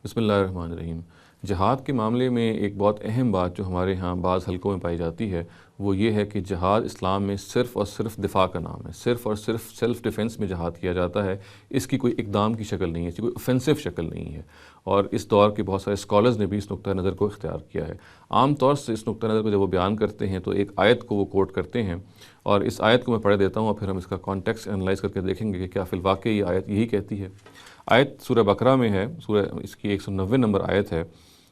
بسم اللہ الرحمن الرحیم۔ جہاد کے معاملے میں ایک بہت اہم بات جو ہمارے ہاں بعض حلقوں میں پائی جاتی ہے وہ یہ ہے کہ جہاد اسلام میں صرف اور صرف دفاع کا نام ہے، صرف اور صرف سیلف ڈیفنس میں جہاد کیا جاتا ہے، اس کی کوئی اقدام کی شکل نہیں ہے، اس کی کوئی اوفینسو شکل نہیں ہے۔ اور اس دور کے بہت سارے اسکالرز نے بھی اس نقطہ نظر کو اختیار کیا ہے۔ عام طور سے اس نقطہ نظر کو جب وہ بیان کرتے ہیں تو ایک آیت کو وہ کوٹ کرتے ہیں، اور اس آیت کو میں پڑھ دیتا ہوں اور پھر ہم اس کا کانٹیکسٹ انالائز کر کے دیکھیں گے کہ کیا فی الواقع یہ آیت یہی کہتی ہے۔ آیت سورہ بقرہ میں ہے، سورہ اس کی 190 نمبر آیت ہے۔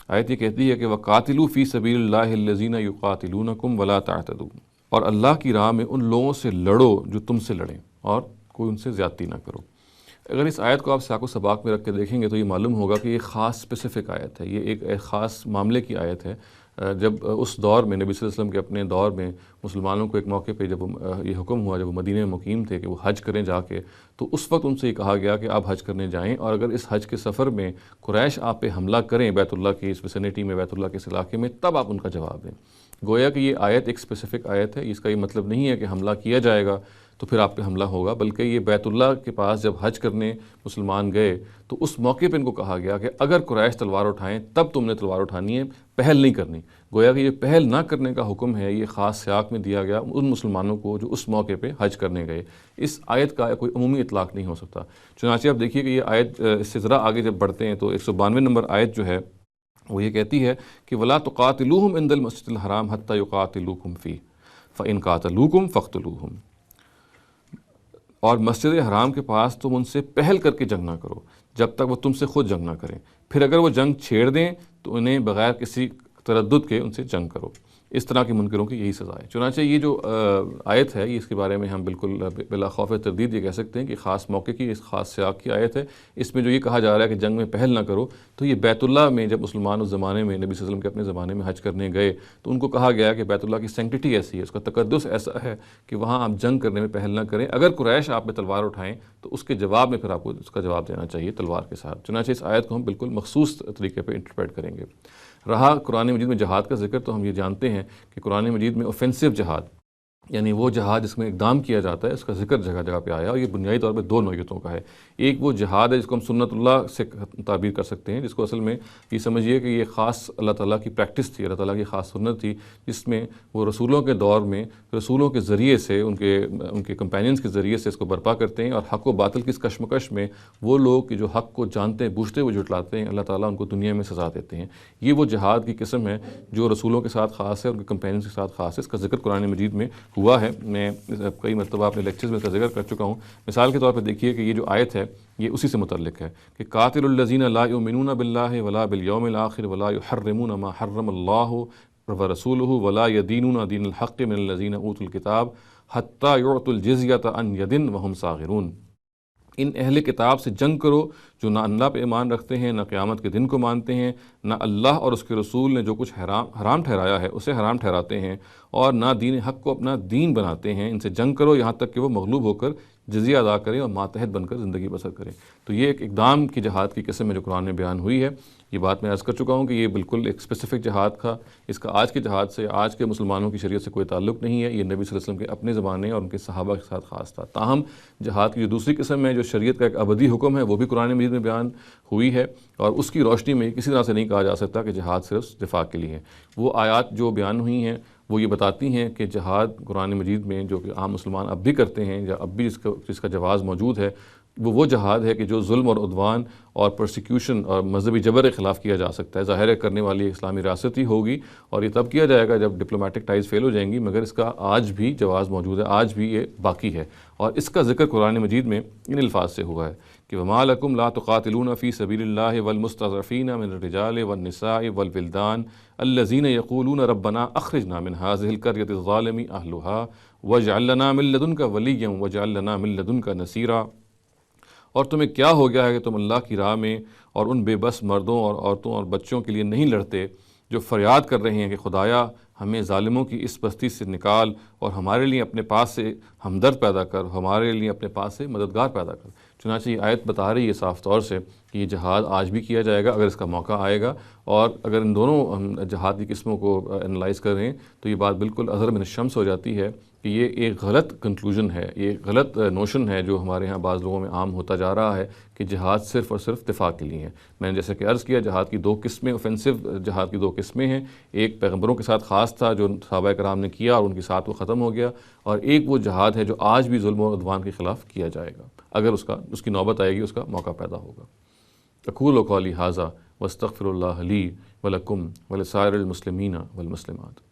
آیت یہ کہتی ہے کہ وَقَاتِلُوا فِي سَبِيلِ اللَّهِ الَّذِينَ يُقَاتِلُونَكُمْ وَلَا تَعْتَدُوا، اور اللہ کی راہ میں ان لوگوں سے لڑو جو تم سے لڑیں اور کوئی ان سے زیادتی نہ کرو۔ اگر اس آیت کو آپ سیاق و سباق میں رکھ کے دیکھیں گے تو یہ معلوم ہوگا کہ یہ خاص اسپیسیفک آیت ہے، یہ ایک خاص معاملے کی آیت ہے۔ جب اس دور میں نبی صلی اللہ علیہ وسلم کے اپنے دور میں مسلمانوں کو ایک موقع پہ جب یہ حکم ہوا، جب وہ مدینہ میں مقیم تھے کہ وہ حج کریں جا کے، تو اس وقت ان سے یہ کہا گیا کہ آپ حج کرنے جائیں، اور اگر اس حج کے سفر میں قریش آپ پہ حملہ کریں بیت اللہ کی اس ویسینٹی میں، بیت اللہ کے اس علاقے میں، تب آپ ان کا جواب دیں۔ گویا کہ یہ آیت ایک اسپیسیفک آیت ہے، اس کا یہ مطلب نہیں ہے کہ حملہ کیا جائے گا تو پھر آپ پہ حملہ ہوگا، بلکہ یہ بیت اللہ کے پاس جب حج کرنے مسلمان گئے تو اس موقع پہ ان کو کہا گیا کہ اگر قریش تلوار اٹھائیں تب تم نے تلوار اٹھانی ہے، پہل نہیں کرنی۔ گویا کہ یہ پہل نہ کرنے کا حکم ہے، یہ خاص سیاق میں دیا گیا ان مسلمانوں کو جو اس موقع پہ حج کرنے گئے۔ اس آیت کا کوئی عمومی اطلاق نہیں ہو سکتا۔ چنانچہ آپ دیکھیے کہ یہ آیت اس سے ذرا آگے جب بڑھتے ہیں تو 192 نمبر آیت جو ہے وہ یہ کہتی ہے کہ وَلَا تُقَاتِلُوهُمْ عِنْدَ الْمَسْجِدِ الْحَرَامِ حَتَّى يُقَاتِلُوكُمْ فِيهِ فَإِنْ قَاتَلُوكُمْ فَاقْتُلُوهُمْ، اور مسجد حرام کے پاس تم ان سے پہل کر کے جنگ نہ کرو جب تک وہ تم سے خود جنگ نہ کریں، پھر اگر وہ جنگ چھیڑ دیں تو انہیں بغیر کسی تردد کے ان سے جنگ کرو۔ اس طرح کے منکروں کی یہی سزا ہے۔ چنانچہ یہ جو آیت ہے اس کے بارے میں ہم بالکل بلا خوف تردید یہ کہہ سکتے ہیں کہ خاص موقع کی، اس خاص سیاق کی آیت ہے۔ اس میں جو یہ کہا جا رہا ہے کہ جنگ میں پہل نہ کرو، تو یہ بیت اللہ میں جب مسلمان اس زمانے میں نبی صلی اللہ علیہ وسلم کے اپنے زمانے میں حج کرنے گئے تو ان کو کہا گیا کہ بیت اللہ کی سینکٹیٹی ایسی ہے، اس کا تقدس ایسا ہے کہ وہاں آپ جنگ کرنے میں پہل نہ کریں۔ اگر قریش آپ پہ تلوار اٹھائیں تو اس کے جواب میں پھر آپ کو اس کا جواب دینا چاہیے تلوار کے ساتھ۔ چنانچہ اس آیت کو ہم بالکل مخصوص طریقے پہ انٹرپریٹ کریں گے۔ رہا قرآن مجید میں جہاد کا ذکر، تو ہم یہ جانتے ہیں کہ قرآن مجید میں اوفینسو جہاد، یعنی وہ جہاد جس میں اقدام کیا جاتا ہے، اس کا ذکر جگہ جگہ پہ آیا، اور یہ بنیادی طور پہ دو نوعیتوں کا ہے۔ ایک وہ جہاد ہے جس کو ہم سنت اللہ سے تعبیر کر سکتے ہیں، جس کو اصل میں یہ سمجھیے کہ یہ خاص اللہ تعالیٰ کی پریکٹس تھی، اللہ تعالیٰ کی خاص سنت تھی، جس میں وہ رسولوں کے دور میں رسولوں کے ذریعے سے ان کے کمپینینز کے ذریعے سے اس کو برپا کرتے ہیں، اور حق و باطل کی اس کشمکش میں وہ لوگ کہ جو حق کو جانتے ہیں بوجھتے ہوئے جھٹلاتے ہیں، اللہ تعالیٰ ان کو دنیا میں سزا دیتے ہیں۔ یہ وہ جہاد کی قسم ہے جو رسولوں کے ساتھ خاص ہے، ان کے کمپینینز کے ساتھ خاص ہے۔ اس کا ذکر قرآن مجید میں ہوا ہے، میں کئی مرتبہ اپنے لیکچرز میں اس کا ذکر کر چکا ہوں۔ مثال کے طور پہ دیکھیے کہ یہ جو آیت ہے یہ اسی سے متعلق ہے کہ قاتل الذین لا یؤمنون باللہ ولا بالیوم الآخر ولا یحرمون ما حرم اللہ ورسولہ ولا یدینون دین الحق من الذین اوتوا الکتاب حتی یعطوا الجزیۃ عن ید وہم صاغرون۔ ان اہل کتاب سے جنگ کرو جو نہ اللہ پہ ایمان رکھتے ہیں، نہ قیامت کے دن کو مانتے ہیں، نہ اللہ اور اس کے رسول نے جو کچھ حرام ٹھہرایا ہے اسے حرام ٹھہراتے ہیں، اور نہ دین حق کو اپنا دین بناتے ہیں۔ ان سے جنگ کرو یہاں تک کہ وہ مغلوب ہو کر جزیہ ادا کریں اور ماتحت بن کر زندگی بسر کریں۔ تو یہ ایک اقدام کی جہاد کی قسم ہے جو قرآن میں بیان ہوئی ہے۔ یہ بات میں عرض کر چکا ہوں کہ یہ بالکل ایک اسپیسیفک جہاد تھا، اس کا آج کے جہاد سے، آج کے مسلمانوں کی شریعت سے کوئی تعلق نہیں ہے۔ یہ نبی صلی اللہ علیہ وسلم کے اپنے زمانے اور ان کے صحابہ کے ساتھ خاص تھا۔ تاہم جہاد کی جو دوسری قسم ہے جو شریعت کا ایک ابدی حکم ہے، وہ بھی قرآن مجید میں بیان ہوئی ہے، اور اس کی روشنی میں کسی طرح سے نہیں کہا جا سکتا کہ جہاد صرف دفاع کے لیے ہے۔ وہ آیات جو بیان ہوئی ہیں وہ یہ بتاتی ہیں کہ جہاد قرآن مجید میں جو کہ عام مسلمان اب بھی کرتے ہیں، یا اب بھی جس کا جواز موجود ہے، وہ جہاد ہے کہ جو ظلم اور عدوان اور پرسیکیوشن اور مذہبی جبر کے خلاف کیا جا سکتا ہے۔ ظاہر ہے کرنے والی اسلامی ریاست ہی ہوگی، اور یہ تب کیا جائے گا جب ڈپلومیٹک ٹائز فیل ہو جائیں گی، مگر اس کا آج بھی جواز موجود ہے، آج بھی یہ باقی ہے، اور اس کا ذکر قرآن مجید میں ان الفاظ سے ہوا ہے کہ وَمَا لَكُمْ لَا تُقَاتِلُونَ فِي سَبِيلِ اللَّهِ وَالْمُسْتَضْعَفِينَ مِنَ الرِّجَالِ وَالنِّسَاءِ وَالْوِلْدَانِ الَّذِينَ يَقُولُونَ رَبَّنَا أَخْرِجْنَا مِنْ هَٰذِهِ الْقَرْيَةِ الظَّالِمِ أَهْلُهَا وَاجْعَل لَّنَا مِن لَّدُنكَ وَلِيًّا وَاجْعَل لَّنَا مِن لَّدُنكَ نَصِيرًا۔ اور تمہیں کیا ہو گیا ہے کہ تم اللہ کی راہ میں اور ان بے بس مردوں اور عورتوں اور بچوں کے لیے نہیں لڑتے جو فریاد کر رہے ہیں کہ خدایا ہمیں ظالموں کی اس بستی سے نکال اور ہمارے لیے اپنے پاس سے ہمدرد پیدا کر، ہمارے لیے اپنے پاس سے مددگار پیدا کر۔ چنانچہ یہ آیت بتا رہی ہے صاف طور سے کہ یہ جہاد آج بھی کیا جائے گا اگر اس کا موقع آئے گا، اور اگر ان دونوں ہم جہاد کی قسموں کو انالائز کریں تو یہ بات بالکل اظہر من الشمس ہو جاتی ہے کہ یہ ایک غلط کنکلوژن ہے، یہ ایک غلط نوشن ہے جو ہمارے ہاں بعض لوگوں میں عام ہوتا جا رہا ہے کہ جہاد صرف اور صرف دفاع کے لیے ہے۔ میں نے جیسے کہ عرض کیا، جہاد کی دو قسمیں، اوفینسو جہاد کی دو قسمیں ہیں، ایک پیغمبروں کے ساتھ خاص تھا جو صحابہ کرام نے کیا اور ان کے ساتھ وہ ختم ہو گیا، اور ایک وہ جہاد ہے جو آج بھی ظلم و عدوان کے خلاف کیا جائے گا اگر اس کی نوبت آئے گی، اس کا موقع پیدا ہوگا۔ اقول قولی ھذا واستغفر اللہ لی ولکم ولسائر المسلمین والمسلمات۔